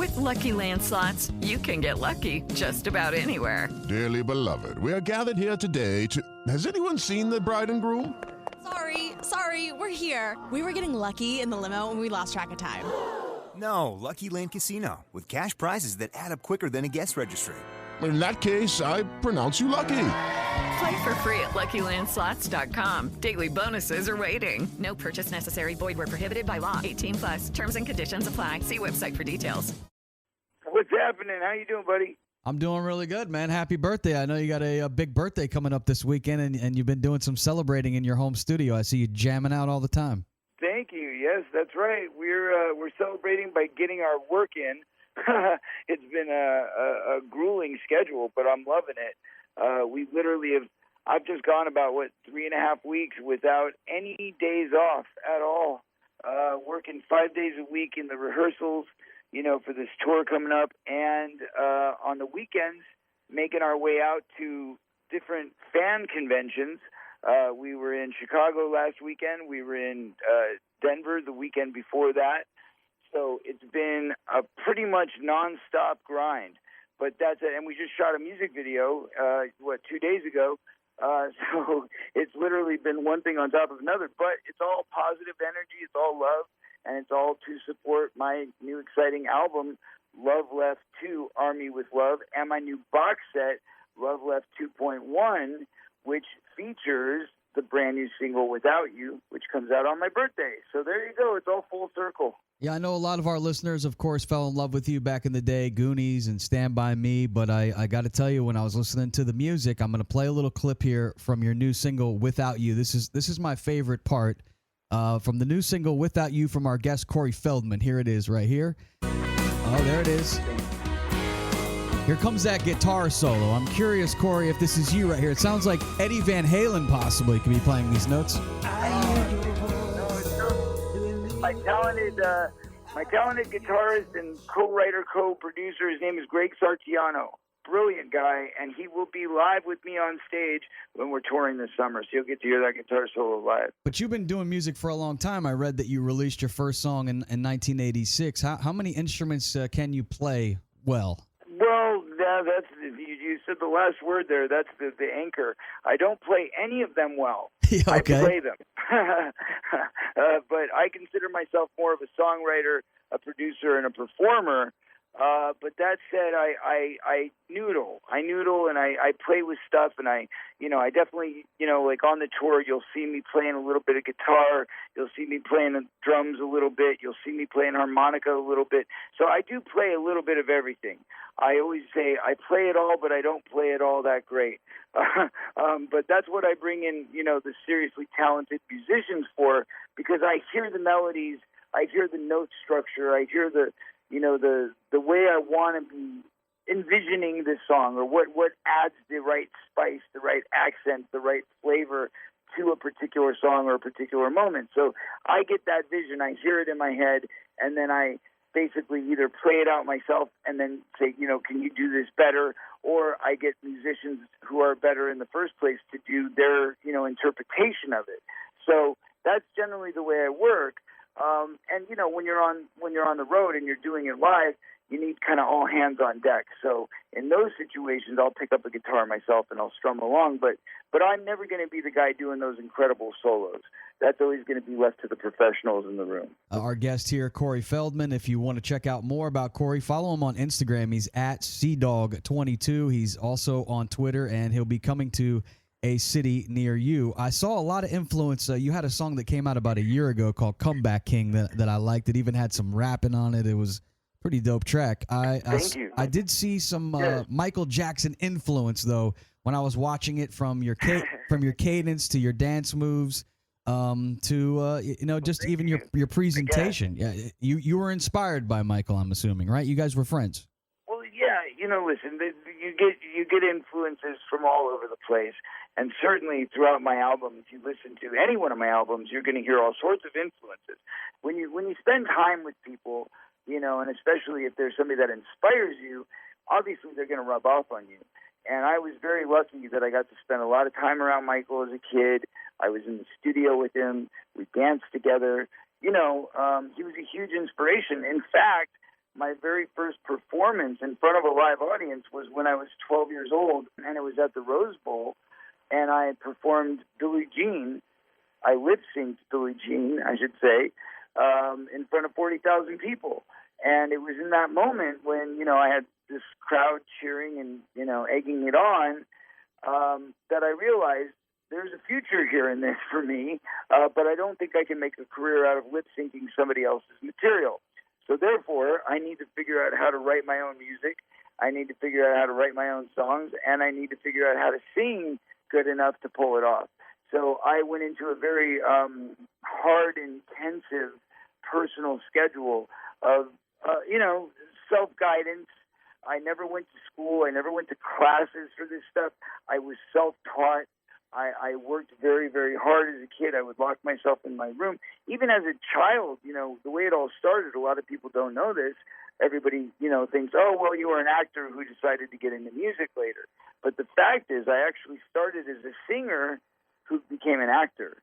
With Lucky Land Slots, you can get lucky just about anywhere. Dearly beloved, we are gathered here today to... Has anyone seen the bride and groom? Sorry, we're here. We were getting lucky in the limo and we lost track of time. No, Lucky Land Casino, with cash prizes that add up quicker than a guest registry. In that case, I pronounce you lucky. Play for free at LuckyLandSlots.com. Daily bonuses are waiting. No purchase necessary. Void where prohibited by law. 18+. Terms and conditions apply. See website for details. What's happening? How you doing, buddy? I'm doing really good, man. Happy birthday. I know you got a big birthday coming up this weekend, and you've been doing some celebrating in your home studio. I see you jamming out all the time. Thank you. Yes, that's right. We're celebrating by getting our work in. It's been a grueling schedule, but I'm loving it. We literally have. I've just gone about 3.5 weeks without any days off at all. Working 5 days a week in the rehearsals, for this tour coming up, and on the weekends, making our way out to different fan conventions. We were in Chicago last weekend. We were in Denver the weekend before that. So it's been a pretty much nonstop grind. But that's it. And we just shot a music video, 2 days ago. So it's literally been one thing on top of another. But it's all positive energy. It's all love. And it's all to support my new exciting album, Love Left 2, Army with Love, and my new box set, Love Left 2.1, which features the brand new single, Without You, which comes out on my birthday. So there you go. It's all full circle. Yeah, I know a lot of our listeners, of course, fell in love with you back in the day, Goonies and Stand By Me, but I got to tell you, when I was listening to the music, I'm going to play a little clip here from your new single, Without You. This is my favorite part from the new single, Without You, from our guest, Corey Feldman. Here it is right here. Oh, there it is. Here comes that guitar solo. I'm curious, Corey, if this is you right here. It sounds like Eddie Van Halen possibly could be playing these notes. My talented guitarist and co-writer, co-producer, his name is Greg Sartiano. Brilliant guy, and he will be live with me on stage when we're touring this summer, so you'll get to hear that guitar solo live. But you've been doing music for a long time. I read that you released your first song in 1986. How many instruments can you play well? Well, that's you said the last word there. That's the anchor. I don't play any of them well. Yeah, okay. I play them. But I consider myself more of a songwriter, a producer, and a performer. But that said, I noodle. I noodle and I play with stuff, and I definitely, like on the tour, you'll see me playing a little bit of guitar. You'll see me playing the drums a little bit. You'll see me playing harmonica a little bit. So I do play a little bit of everything. I always say I play it all, but I don't play it all that great. But that's what I bring in, the seriously talented musicians for, because I hear the melodies, I hear the note structure, I hear the way I want to be envisioning this song, or what adds the right spice, the right accent, the right flavor to a particular song or a particular moment. So I get that vision, I hear it in my head, and then I basically either play it out myself and then say, can you do this better? Or I get musicians who are better in the first place to do their, interpretation of it. So that's generally the way I work. And when you're on the road and you're doing it live, you need kind of all hands on deck. So in those situations, I'll pick up a guitar myself and I'll strum along. But I'm never going to be the guy doing those incredible solos. That's always going to be left to the professionals in the room. Our guest here, Corey Feldman. If you want to check out more about Corey, follow him on Instagram. He's at CDawg22. He's also on Twitter, and he'll be coming to a city near you. I saw a lot of influence. You had a song that came out about a year ago called Comeback King that I liked. It even had some rapping on it. It was a pretty dope track. Thank you. I did see some Michael Jackson influence, though, when I was watching it, from your cadence to your dance moves to just even your presentation. Yeah, you were inspired by Michael, I'm assuming, right? You guys were friends. Well, yeah. Listen, you get influences from all over the place. And certainly throughout my album, if you listen to any one of my albums, you're going to hear all sorts of influences. When you spend time with people, and especially if there's somebody that inspires you, obviously they're going to rub off on you. And I was very lucky that I got to spend a lot of time around Michael as a kid. I was in the studio with him. We danced together. He was a huge inspiration. In fact, my very first performance in front of a live audience was when I was 12 years old, and it was at the Rose Bowl, and I performed Billie Jean. I lip-synced Billie Jean, I should say, in front of 40,000 people. And it was in that moment when, I had this crowd cheering and, egging it on, that I realized there's a future here in this for me, but I don't think I can make a career out of lip-syncing somebody else's material. So therefore, I need to figure out how to write my own music. I need to figure out how to write my own songs, and I need to figure out how to sing good enough to pull it off. So I went into a very hard, intensive, personal schedule of, self-guidance. I never went to school. I never went to classes for this stuff. I was self-taught. I worked very, very hard as a kid. I would lock myself in my room. Even as a child, the way it all started, a lot of people don't know this. Everybody, thinks, oh, well, you were an actor who decided to get into music later. But the fact is, I actually started as a singer who became an actor.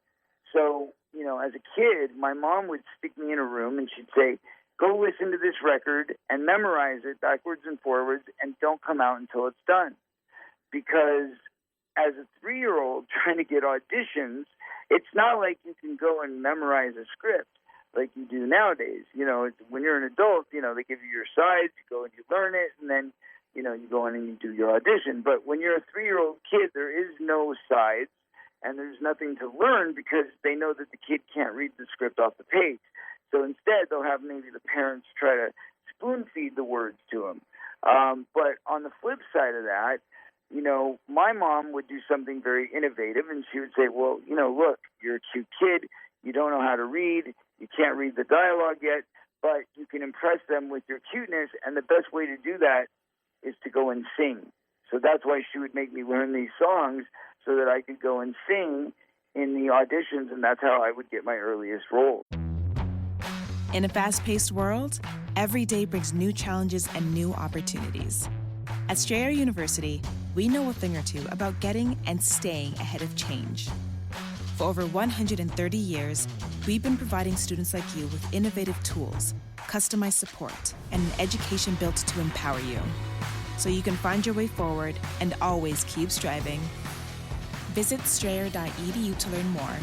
So, as a kid, my mom would stick me in a room and she'd say, go listen to this record and memorize it backwards and forwards and don't come out until it's done. Because as a 3-year-old trying to get auditions, it's not like you can go and memorize a script like you do nowadays. When you're an adult, they give you your sides, you go and you learn it, and then, you go in and you do your audition. But when you're a 3-year-old kid, there is no sides, and there's nothing to learn because they know that the kid can't read the script off the page. So instead, they'll have maybe the parents try to spoon-feed the words to them. But on the flip side of that, my mom would do something very innovative, and she would say, well, look, you're a cute kid. You don't know how to read. You can't read the dialogue yet, but you can impress them with your cuteness, and the best way to do that is to go and sing. So that's why she would make me learn these songs so that I could go and sing in the auditions, and that's how I would get my earliest role. In a fast-paced world, every day brings new challenges and new opportunities. At Strayer University, we know a thing or two about getting and staying ahead of change. For over 130 years, we've been providing students like you with innovative tools, customized support, and an education built to empower you, so you can find your way forward and always keep striving. Visit strayer.edu to learn more.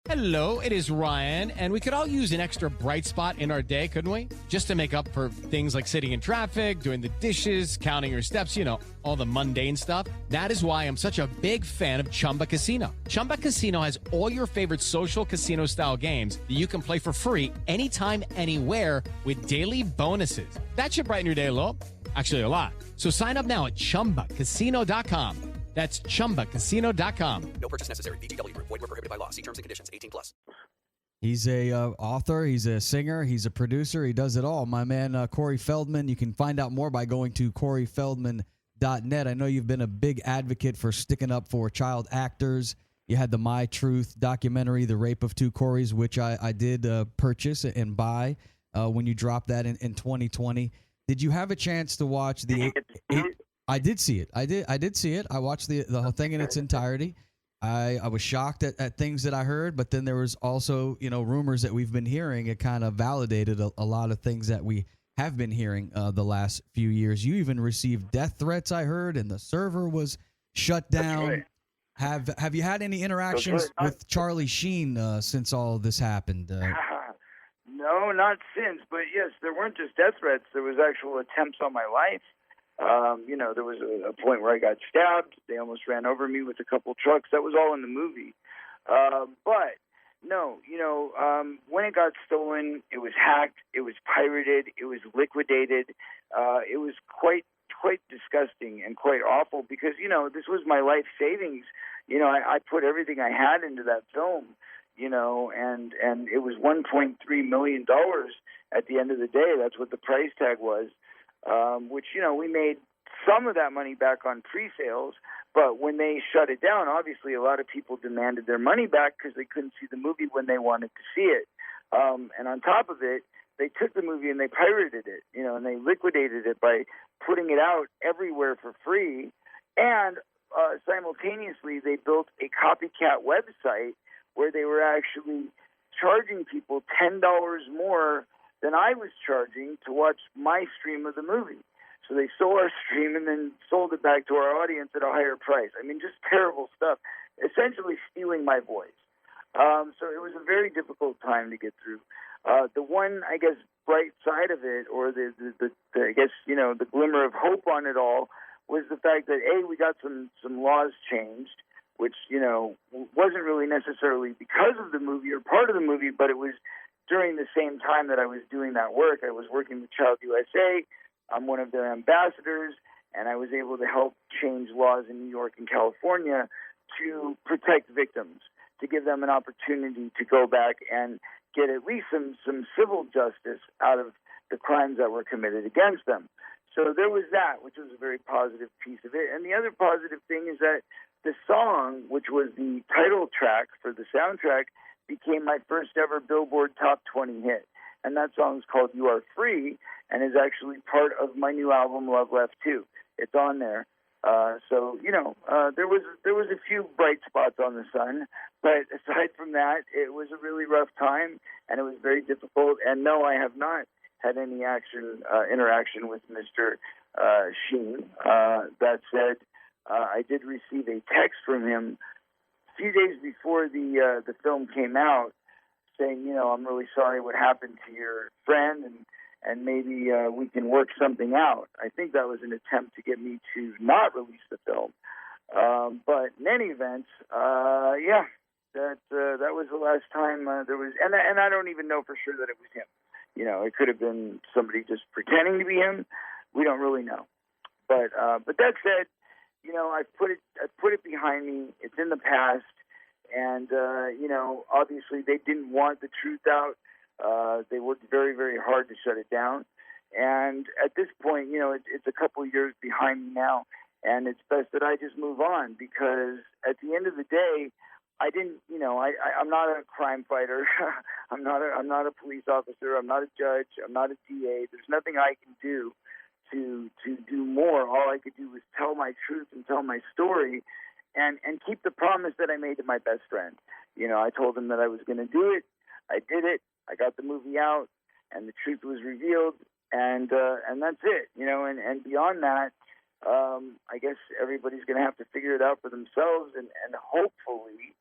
Hello, it is Ryan, and we could all use an extra bright spot in our day, couldn't we? Just to make up for things like sitting in traffic, doing the dishes, counting your steps, all the mundane stuff. That is why I'm such a big fan of Chumba Casino. Chumba Casino has all your favorite social casino-style games that you can play for free anytime, anywhere with daily bonuses. That should brighten your day a little. Actually, a lot. So sign up now at ChumbaCasino.com. That's ChumbaCasino.com. No purchase necessary. VGW Group. Void where prohibited by law. See terms and conditions. 18+. He's a author. He's a singer. He's a producer. He does it all. My man, Corey Feldman. You can find out more by going to CoreyFeldman.net. I know you've been a big advocate for sticking up for child actors. You had the My Truth documentary, The Rape of Two Coreys, which I did purchase and buy when you dropped that in 2020. Did you have a chance to watch the... I did see it. I did see it. I watched the whole thing in its entirety. I was shocked at things that I heard, but then there was also, rumors that we've been hearing. It kind of validated a lot of things that we have been hearing the last few years. You even received death threats, I heard, and the server was shut down. Right. Have you had any interactions with Charlie Sheen since all this happened? No, not since. But yes, there weren't just death threats. There was actual attempts on my life. There was a point where I got stabbed. They almost ran over me with a couple trucks. That was all in the movie. But no, when it got stolen, it was hacked, it was pirated, it was liquidated. It was quite disgusting and quite awful because, this was my life savings. I put everything I had into that film, and it was $1.3 million at the end of the day. That's what the price tag was. Which, we made some of that money back on pre-sales, but when they shut it down, obviously a lot of people demanded their money back because they couldn't see the movie when they wanted to see it. And on top of it, they took the movie and they pirated it, and they liquidated it by putting it out everywhere for free. And simultaneously, they built a copycat website where they were actually charging people $10 more than I was charging to watch my stream of the movie. So they stole our stream and then sold it back to our audience at a higher price. I mean, just terrible stuff, essentially stealing my voice. So it was a very difficult time to get through. The one, I guess, bright side of it, or the I guess, the glimmer of hope on it all, was the fact that, A, we got some laws changed, which, wasn't really necessarily because of the movie or part of the movie, but it was during the same time that I was doing that work. I was working with Child USA. I'm one of their ambassadors, and I was able to help change laws in New York and California to protect victims, to give them an opportunity to go back and get at least some civil justice out of the crimes that were committed against them. So there was that, which was a very positive piece of it. And the other positive thing is that the song, which was the title track for the soundtrack, became my first ever Billboard Top 20 hit. And that song is called You Are Free, and is actually part of my new album, Love Left 2. It's on there. So there was a few bright spots on the sun, but aside from that, it was a really rough time, and it was very difficult. And no, I have not had any interaction with Mr. Sheen. That said, I did receive a text from him a few days before the film came out, saying, I'm really sorry what happened to your friend, and maybe we can work something out. I think that was an attempt to get me to not release the film. But in any event, that was the last time there was, and I don't even know for sure that it was him. It could have been somebody just pretending to be him. We don't really know. But that said, I've put it behind me. It's in the past. And, obviously they didn't want the truth out. They worked very, very hard to shut it down. And at this point, it's a couple of years behind me now. And it's best that I just move on, because at the end of the day, I didn't, I'm not a crime fighter. I'm not a police officer. I'm not a judge. I'm not a DA. There's nothing I can do to do more. All I could do was tell my truth and tell my story. And keep the promise that I made to my best friend. I told him that I was going to do it. I did it. I got the movie out, and the truth was revealed, and that's it. And beyond that, I guess everybody's going to have to figure it out for themselves, and hopefully,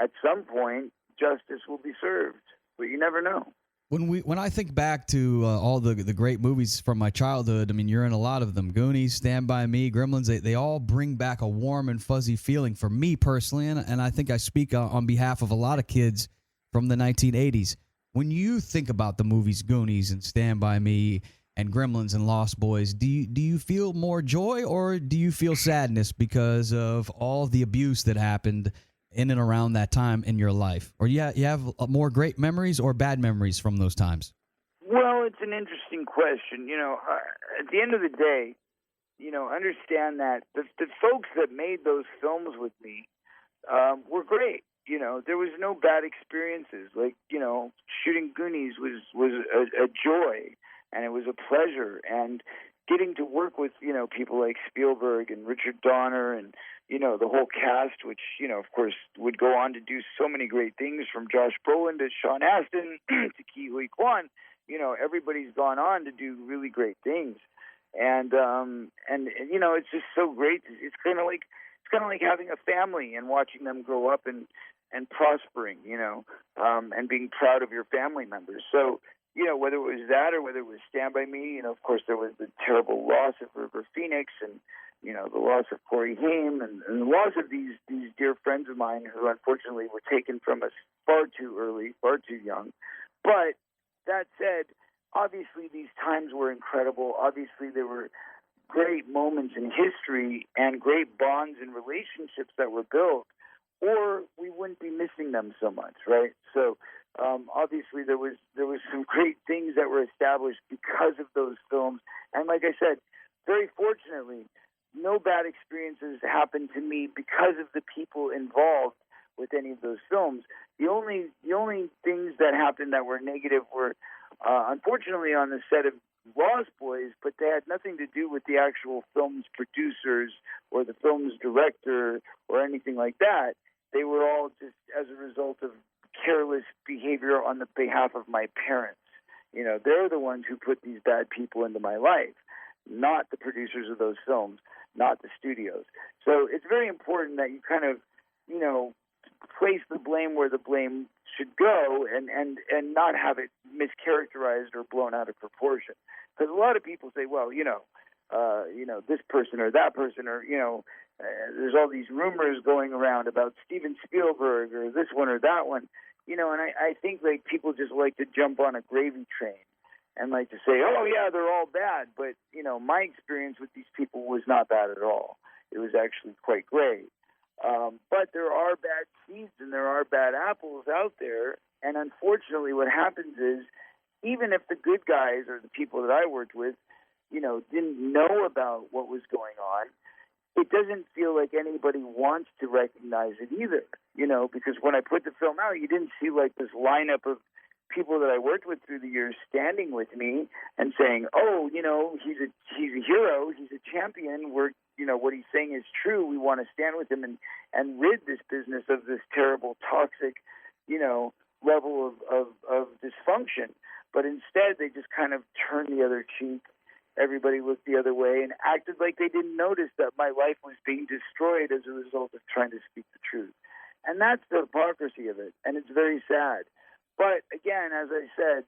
at some point, justice will be served. But you never know. When I think back to all the great movies from my childhood, I mean, you're in a lot of them. Goonies, Stand By Me, Gremlins, they all bring back a warm and fuzzy feeling for me personally, and I think I speak on behalf of a lot of kids from the 1980s. When you think about the movies Goonies and Stand By Me and Gremlins and Lost Boys, do you feel more joy, or do you feel sadness because of all the abuse that happened in and around that time in your life? Or you have more great memories or bad memories from those times? Well, it's an interesting question. At the end of the day, understand that the folks that made those films with me were great. There was no bad experiences. Like, shooting Goonies was a joy, and it was a pleasure. And getting to work with, people like Spielberg and Richard Donner and, the whole cast, which, of course, would go on to do so many great things, from Josh Brolin to Sean Astin to Ke Huy Quan. Everybody's gone on to do really great things. And it's just so great. It's kind of like having a family and watching them grow up and prospering, and being proud of your family members. So, whether it was that or whether it was Stand By Me, of course, there was the terrible loss of River Phoenix and, the loss of Corey Haim and the loss of these dear friends of mine who unfortunately were taken from us far too early, far too young. But that said, obviously these times were incredible. Obviously there were great moments in history and great bonds and relationships that were built, or we wouldn't be missing them so much, right? So obviously there was some great things that were established because of those films. And like I said, very fortunately, no bad experiences happened to me because of the people involved with any of those films. The only things that happened that were negative were unfortunately on the set of Lost Boys, but they had nothing to do with the actual film's producers or the film's director or anything like that. They were all just as a result of careless behavior on the behalf of my parents. They're the ones who put these bad people into my life, not the producers of those films, not the studios. So it's very important that you kind of, place the blame where the blame should go and not have it mischaracterized or blown out of proportion. Because a lot of people say, well, this person or that person or, there's all these rumors going around about Steven Spielberg or this one or that one, and I think like people just like to jump on a gravy train and like to say, oh yeah, they're all bad. But, my experience with these people was not bad at all. It was actually quite great. But there are bad seeds and there are bad apples out there. And unfortunately what happens is even if the good guys or the people that I worked with, didn't know about what was going on, it doesn't feel like anybody wants to recognize it either, because when I put the film out, you didn't see like this lineup of people that I worked with through the years standing with me and saying, oh, he's a hero, he's a champion, what he's saying is true, we want to stand with him and rid this business of this terrible, toxic, level of dysfunction. But instead, they just kind of turned the other cheek. Everybody looked the other way and acted like they didn't notice that my life was being destroyed as a result of trying to speak the truth. And that's the hypocrisy of it, and it's very sad. But again, as I said,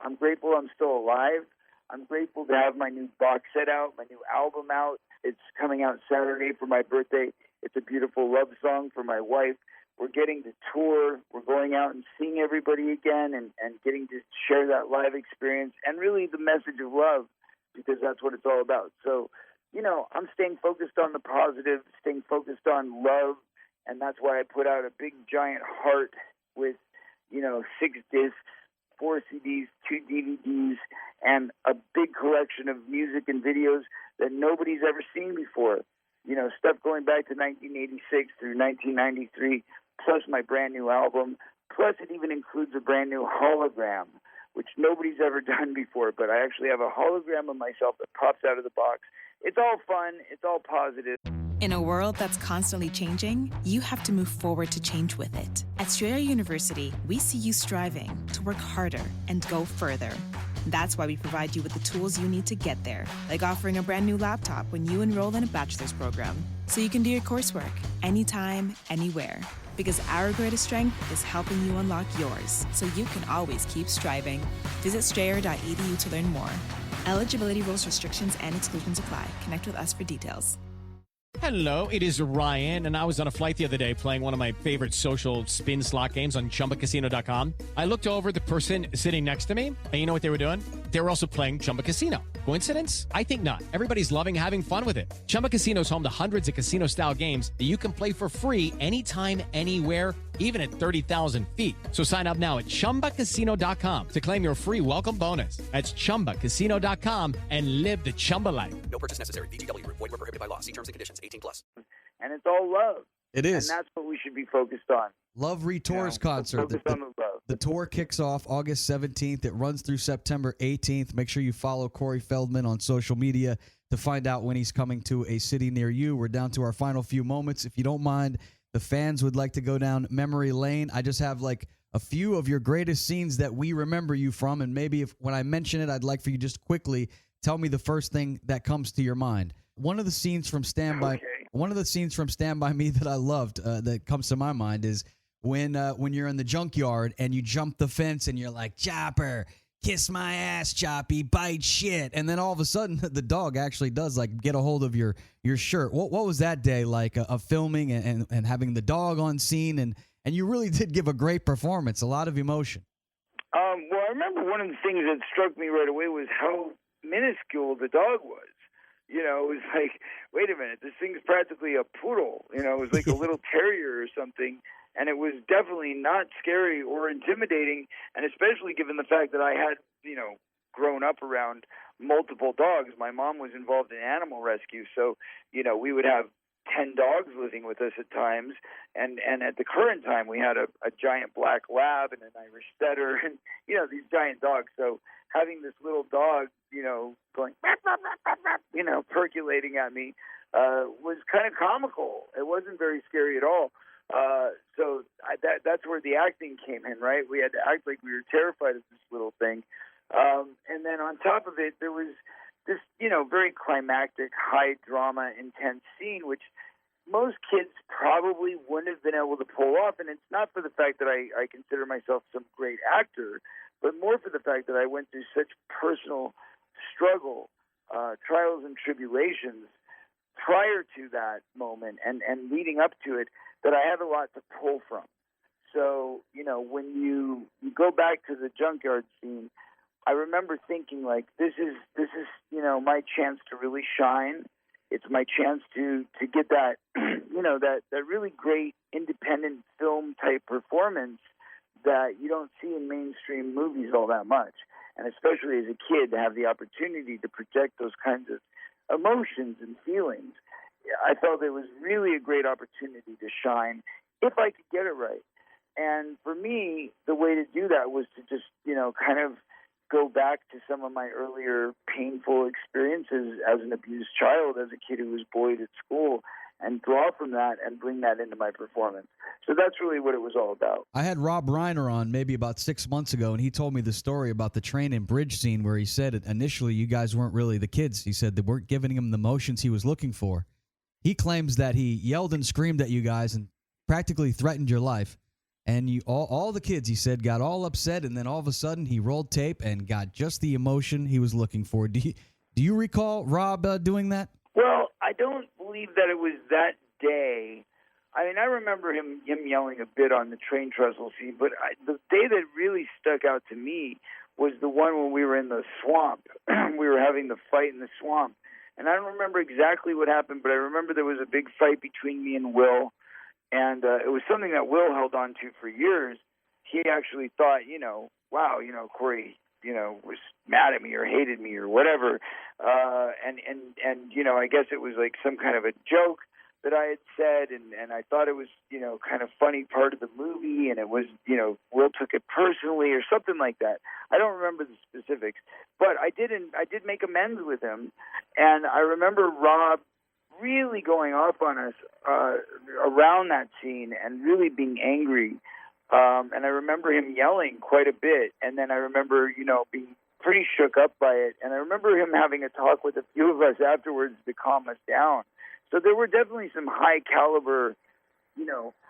I'm grateful I'm still alive. I'm grateful to have my new box set out, my new album out. It's coming out Saturday for my birthday. It's a beautiful love song for my wife. We're getting to tour. We're going out and seeing everybody again and getting to share that live experience and really the message of love, because that's what it's all about. So, I'm staying focused on the positive, staying focused on love, and that's why I put out a big giant heart with, 6 discs, 4 CDs, 2 DVDs, and a big collection of music and videos that nobody's ever seen before. Stuff going back to 1986 through 1993, plus my brand new album. Plus, it even includes a brand new hologram, which nobody's ever done before. But I actually have a hologram of myself that pops out of the box. It's all fun. It's all positive. In a world that's constantly changing, you have to move forward to change with it. At Strayer University, we see you striving to work harder and go further. That's why we provide you with the tools you need to get there, like offering a brand new laptop when you enroll in a bachelor's program, so you can do your coursework anytime, anywhere. Because our greatest strength is helping you unlock yours, so you can always keep striving. Visit strayer.edu to learn more. Eligibility rules, restrictions, and exclusions apply. Connect with us for details. Hello, it is Ryan, and I was on a flight the other day playing one of my favorite social spin slot games on ChumbaCasino.com. I looked over at the person sitting next to me, and you know what they were doing? They were also playing Chumba Casino. Coincidence? I think not. Everybody's loving having fun with it. Chumba Casino is home to hundreds of casino-style games that you can play for free anytime, anywhere, even at 30,000 feet. So sign up now at ChumbaCasino.com to claim your free welcome bonus. That's ChumbaCasino.com and live the Chumba life. No purchase necessary. VGW. Void where prohibited by law. See terms and conditions. 18+. And it's all love. It is. And that's what we should be focused on. Love Retours concert. Focus on the love. The tour kicks off August 17th. It runs through September 18th. Make sure you follow Corey Feldman on social media to find out when he's coming to a city near you. We're down to our final few moments. If you don't mind, the fans would like to go down memory lane. I just have like a few of your greatest scenes that we remember you from, and maybe if when I mention it, I'd like for you just quickly tell me the first thing that comes to your mind. One of the scenes from Stand By Me that I loved that comes to my mind is when you're in the junkyard and you jump the fence and you're like, Chopper, kiss my ass, Choppy, bite shit. And then all of a sudden the dog actually does like get a hold of your shirt. What was that day like of filming and having the dog on scene? And you really did give a great performance, a lot of emotion. Well, I remember one of the things that struck me right away was how minuscule the dog was. It was like, wait a minute, this thing's practically a poodle. It was like a little terrier or something. And it was definitely not scary or intimidating, and especially given the fact that I had, grown up around multiple dogs. My mom was involved in animal rescue, so, we would have 10 dogs living with us at times. And at the current time, we had a giant black lab and an Irish setter and, these giant dogs. So having this little dog, going, percolating at me was kind of comical. It wasn't very scary at all. That's where the acting came in, right? We had to act like we were terrified of this little thing. And then on top of it, there was this, very climactic, high drama, intense scene, which most kids probably wouldn't have been able to pull off. And it's not for the fact that I consider myself some great actor, but more for the fact that I went through such personal struggle, trials and tribulations prior to that moment and leading up to it, that I had a lot to pull from. So, when you go back to the junkyard scene, I remember thinking, like, this is my chance to really shine. It's my chance to get that, that really great independent film type performance that you don't see in mainstream movies all that much. And especially as a kid, to have the opportunity to project those kinds of emotions and feelings, I felt it was really a great opportunity to shine if I could get it right. And for me, the way to do that was to just, kind of go back to some of my earlier painful experiences as an abused child, as a kid who was bullied at school, and draw from that and bring that into my performance. So that's really what it was all about. I had Rob Reiner on maybe about 6 months ago, and he told me the story about the train and bridge scene where he said initially you guys weren't really the kids. He said they weren't giving him the emotions he was looking for. He claims that he yelled and screamed at you guys and practically threatened your life. And you all the kids, he said, got all upset, and then all of a sudden he rolled tape and got just the emotion he was looking for. Do you recall Rob doing that? Well, I don't believe that it was that day. I mean, I remember him yelling a bit on the train trestle scene, but the day that really stuck out to me was the one when we were in the swamp. We were having the fight in the swamp. And I don't remember exactly what happened, but I remember there was a big fight between me and Will. And it was something that Will held on to for years. He actually thought, wow, Corey, was mad at me or hated me or whatever. And I guess it was like some kind of a joke that I had said. And I thought it was, kind of funny part of the movie. And it was, Will took it personally or something like that. I don't remember the specifics, but I did make amends with him. And I remember Rob really going off on us around that scene and really being angry. And I remember him yelling quite a bit. And then I remember, being pretty shook up by it. And I remember him having a talk with a few of us afterwards to calm us down. So there were definitely some high caliber,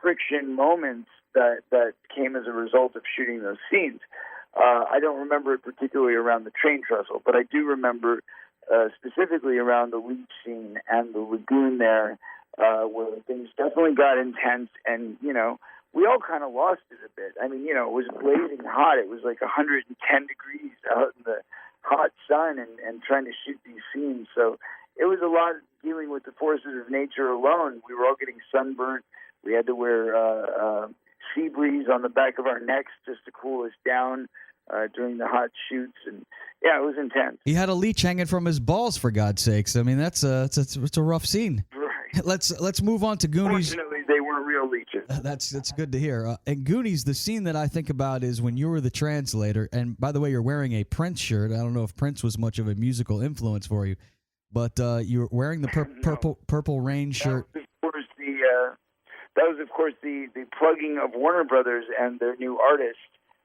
friction moments that came as a result of shooting those scenes. I don't remember it particularly around the train trestle, but I do remember specifically around the leech scene and the lagoon there, where things definitely got intense, and, we all kind of lost it a bit. I mean, it was blazing hot. It was like 110 degrees out in the hot sun and trying to shoot these scenes. So it was a lot dealing with the forces of nature alone. We were all getting sunburnt. We had to wear sea breeze on the back of our necks just to cool us down during the hot shoots, and yeah, it was intense. He had a leech hanging from his balls, for God's sakes. I mean, it's a rough scene. Right. Let's move on to Goonies. Fortunately, they weren't real leeches. That's good to hear. And Goonies, the scene that I think about is when you were the translator. And by the way, you're wearing a Prince shirt. I don't know if Prince was much of a musical influence for you, but you're wearing the purple rain shirt. That was, of course, the plugging of Warner Brothers and their new artist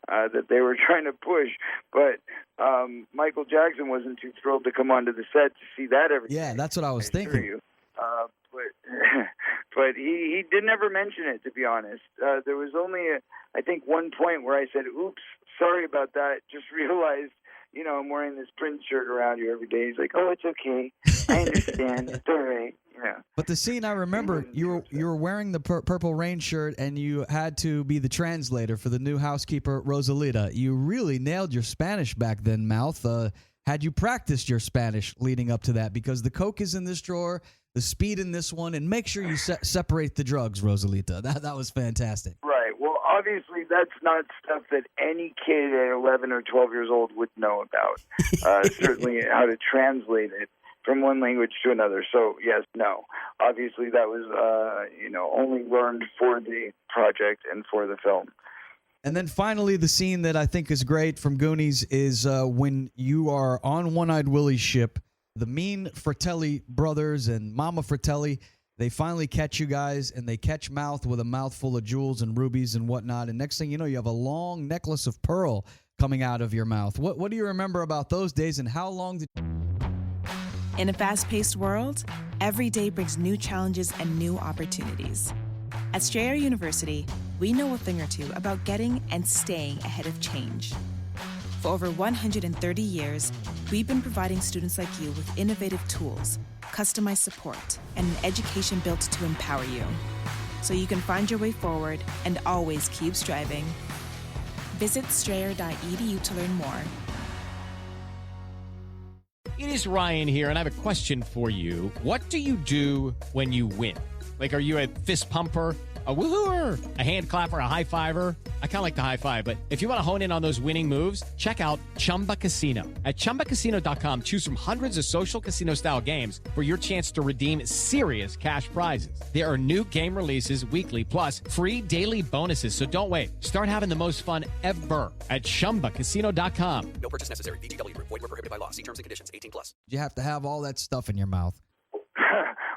that they were trying to push. But Michael Jackson wasn't too thrilled to come onto the set to see that every day. Yeah, that's what I was thinking. But he didn't ever mention it, to be honest. There was only, I think, one point where I said, oops, sorry about that. Just realized, I'm wearing this Prince shirt around here every day. He's like, oh, it's okay. I understand. It's all right. Yeah. But the scene I remember, you were wearing the purple rain shirt, and you had to be the translator for the new housekeeper, Rosalita. You really nailed your Spanish back then, Mouth. Had you practiced your Spanish leading up to that? Because the Coke is in this drawer, the speed in this one, and make sure you separate the drugs, Rosalita. That was fantastic. Right. Well, obviously, that's not stuff that any kid at 11 or 12 years old would know about. Certainly how to translate it from one language to another. So, yes, no. Obviously, that was, only learned for the project and for the film. And then finally, the scene that I think is great from Goonies is when you are on One-Eyed Willie's ship, the mean Fratelli brothers and Mama Fratelli, They finally catch you guys, and they catch Mouth with a mouthful of jewels and rubies and whatnot. And next thing you know, you have a long necklace of pearl coming out of your mouth. What do you remember about those days, and how long did... In a fast-paced world, every day brings new challenges and new opportunities. At Strayer University, we know a thing or two about getting and staying ahead of change. For over 130 years, we've been providing students like you with innovative tools, customized support, and an education built to empower you, so you can find your way forward and always keep striving. Visit strayer.edu to learn more. It is Ryan here, and I have a question for you. What do you do when you win? Like, are you a fist pumper, a woo-hooer, a hand clapper, a high-fiver? I kind of like the high-five, but if you want to hone in on those winning moves, check out Chumba Casino. At ChumbaCasino.com, choose from hundreds of social casino-style games for your chance to redeem serious cash prizes. There are new game releases weekly, plus free daily bonuses, so don't wait. Start having the most fun ever at ChumbaCasino.com. No purchase necessary. VGW Group. Void where prohibited by law. See terms and conditions. 18+. You have to have all that stuff in your mouth.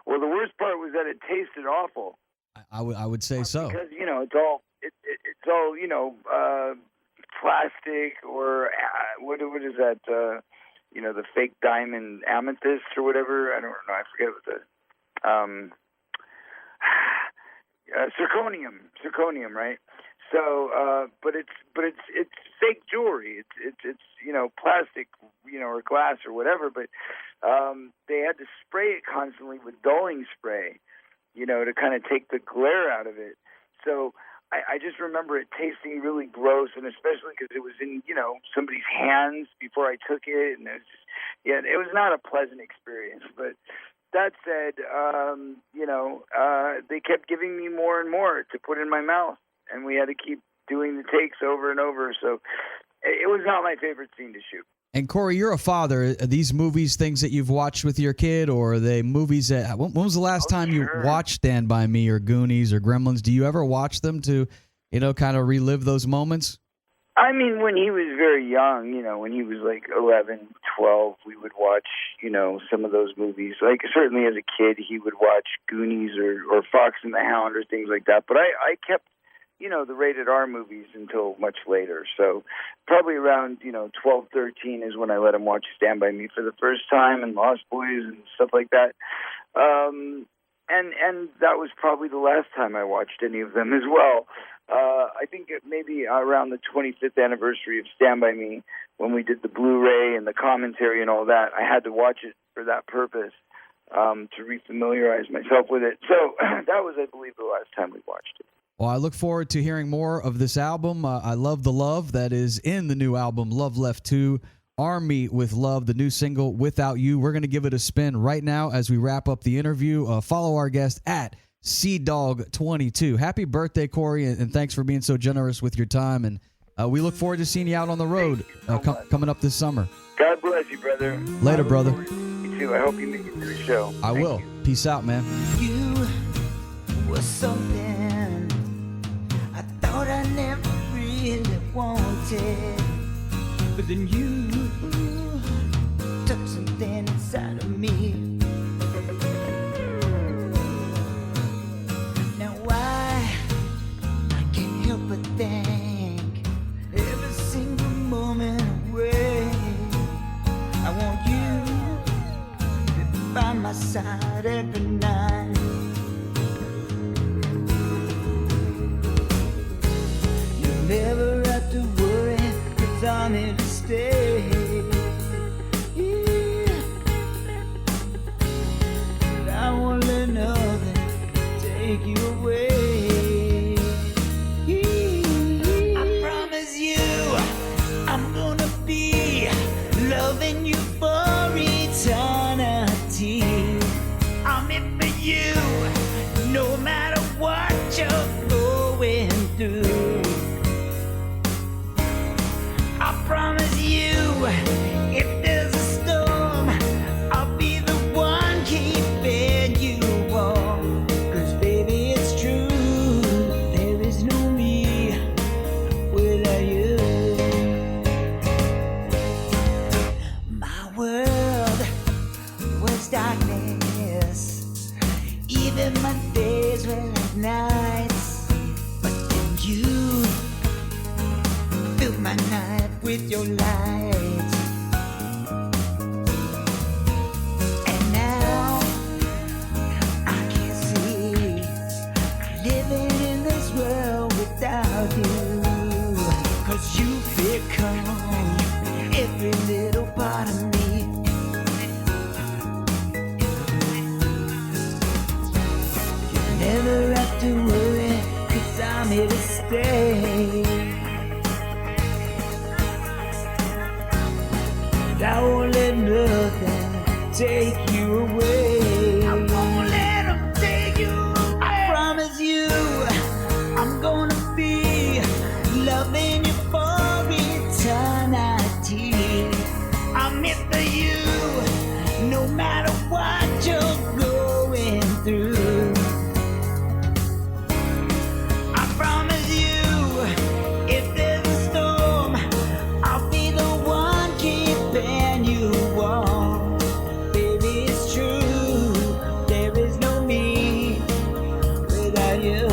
Well, the worst part was that it tasted awful. I would say so. Because, it's all plastic or what is that? The fake diamond amethyst or whatever. I don't know. I forget what the zirconium, right? So, but it's fake jewelry. It's plastic, or glass or whatever. But they had to spray it constantly with dulling spray, to kind of take the glare out of it. So I just remember it tasting really gross, and especially because it was in, somebody's hands before I took it, and it was not a pleasant experience. But that said, they kept giving me more and more to put in my mouth, and we had to keep doing the takes over and over. So it was not my favorite scene to shoot. And Corey, you're a father. Are these movies things that you've watched with your kid, or are they movies that... When was the last time you watched Stand By Me or Goonies or Gremlins? Do you ever watch them to, kind of relive those moments? I mean, when he was very young, when he was like 11, 12, we would watch, some of those movies. Like, certainly as a kid, he would watch Goonies or Fox and the Hound or things like that. But I kept... the rated R movies until much later. So probably around, 12, 13 is when I let him watch Stand By Me for the first time and Lost Boys and stuff like that. And that was probably the last time I watched any of them as well. I think maybe around the 25th anniversary of Stand By Me, when we did the Blu-ray and the commentary and all that, I had to watch it for that purpose, to refamiliarize myself with it. So that was, I believe, the last time we watched it. Well, I look forward to hearing more of this album. I love the love that is in the new album, Love Left 2, Army with Love, the new single, Without You. We're going to give it a spin right now as we wrap up the interview. Follow our guest at CDawg22. Happy birthday, Corey, and thanks for being so generous with your time. And we look forward to seeing you out on the road coming up this summer. God bless you, brother. Later, brother. You too. I hope you make it to the show. I will. Peace out, man. You were something I thought I never really wanted, but then you took something inside of me. Now I can't help but think every single moment away. I want you by my side every night. Never have to worry, 'cause I'm here to stay. Yeah. I won't let nothing take you away. Yeah. I promise you, I'm gonna be loving you for eternity. I'm in for you, no matter what you're going through. I promise you, if there's a storm, I'll be the one keeping you warm. 'Cause baby, it's true, there is no me without you. My world was darkness, even no light. And now I can't see living in this world without you. 'Cause you've become every little part of me. You never have to worry, 'cause I'm here to stay. And I won't let nothing take you away. I won't let them take you away. I promise you, I'm gonna be loving you for eternity. I'm here for you, no matter what you're going through. I promise you, if there's a storm, I'll be the one keeping you warm. Baby, it's true, there is no me without you.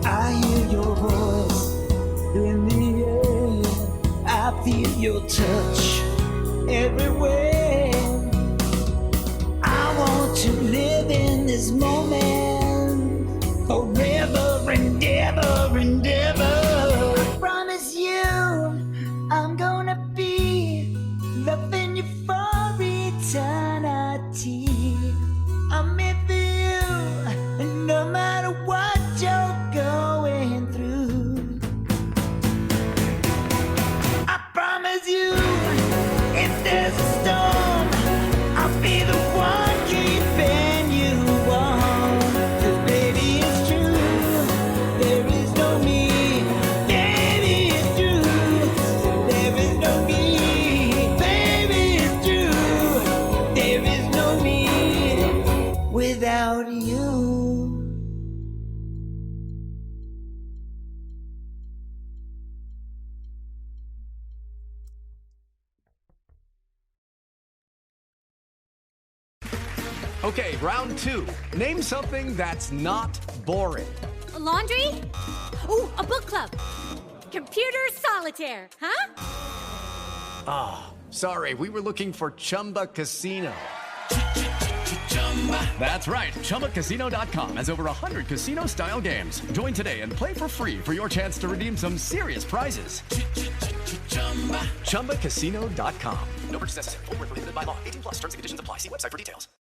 I hear your voice in the air. I feel your touch everywhere. I want to live in this moment forever and ever and ever. I promise you, I'm gonna be loving you for eternity. I'm here for you, and no matter what you're going through. I promise you, if there's a storm, I'll be the one keeping you warm. 'Cause baby, it's true, there is no me. Baby, it's true, there is no me. Baby, it's true, there is no me without you. Okay, round two. Name something that's not boring. A laundry? Ooh, a book club. Computer solitaire, huh? Ah, sorry, we were looking for Chumba Casino. That's right. ChumbaCasino.com has over 100 casino-style games. Join today and play for free for your chance to redeem some serious prizes. ChumbaCasino.com. No purchase necessary. Void where prohibited by law. 18+ terms and conditions apply. See website for details.